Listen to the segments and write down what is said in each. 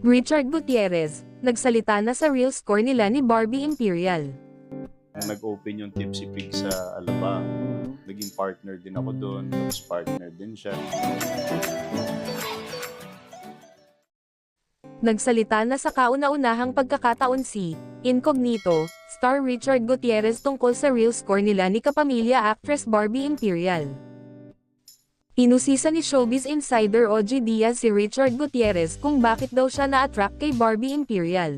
Richard Gutierrez, nagsalita na sa real score nila ni Barbie Imperial. Nag-open yung Tipsy Pig sa Alaba. Naging partner din ako doon. Tapos partner din siya. Nagsalita na sa kauna-unahang pagkakataon si Incognito, star Richard Gutierrez tungkol sa real score nila ni kapamilya actress Barbie Imperial. Inusisa ni Showbiz Insider OG Diaz si Richard Gutierrez kung bakit daw siya na-attract kay Barbie Imperial.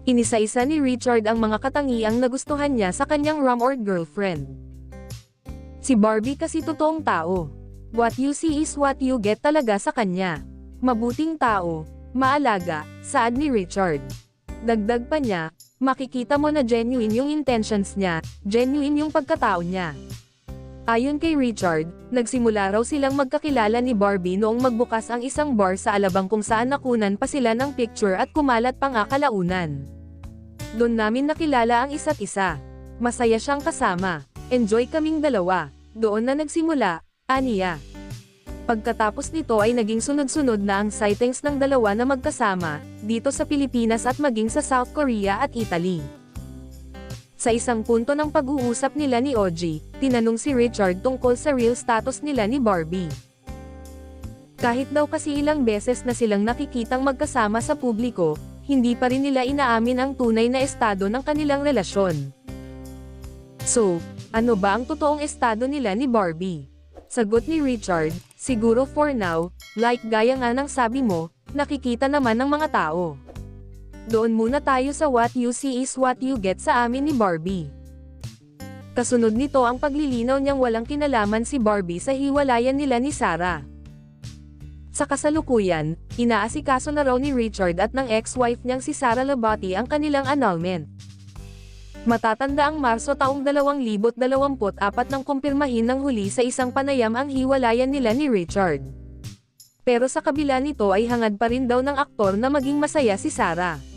Inisa-isa ni Richard ang mga katangiang nagustuhan niya sa kanyang rumored girlfriend. Si Barbie kasi totoong tao. What you see is what you get talaga sa kanya. Mabuting tao, maalaga, saad ni Richard. Dagdag pa niya, makikita mo na genuine yung intentions niya, genuine yung pagkatao niya. Ayon kay Richard, nagsimula raw silang magkakilala ni Barbie noong magbukas ang isang bar sa Alabang kung saan nakunan pa sila ng picture at kumalat pa nga kalaunan. Doon namin nakilala ang isa't isa. Masaya siyang kasama. Enjoy kaming dalawa. Doon na nagsimula, aniya. Pagkatapos nito ay naging sunod-sunod na ang sightings ng dalawa na magkasama, dito sa Pilipinas at maging sa South Korea at Italy. Sa isang punto ng pag-uusap nila ni OG, tinanong si Richard tungkol sa real status nila ni Barbie. Kahit daw kasi ilang beses na silang nakikitang magkasama sa publiko, hindi pa rin nila inaamin ang tunay na estado ng kanilang relasyon. So, ano ba ang totoong estado nila ni Barbie? Sagot ni Richard, siguro for now, like gaya nga ng sabi mo, nakikita naman ng mga tao. Doon muna tayo sa what you see is what you get sa amin ni Barbie. Kasunod nito ang paglilinaw niyang walang kinalaman si Barbie sa hiwalayan nila ni Sarah. Sa kasalukuyan, inaasikaso na raw ni Richard at ng ex-wife niyang si Sara Labati ang kanilang annulment. Matatanda ang Marso taong 2024 nang kumpirmahin ng huli sa isang panayam ang hiwalayan nila ni Richard. Pero sa kabila nito ay hangad pa rin daw ng aktor na maging masaya si Sarah.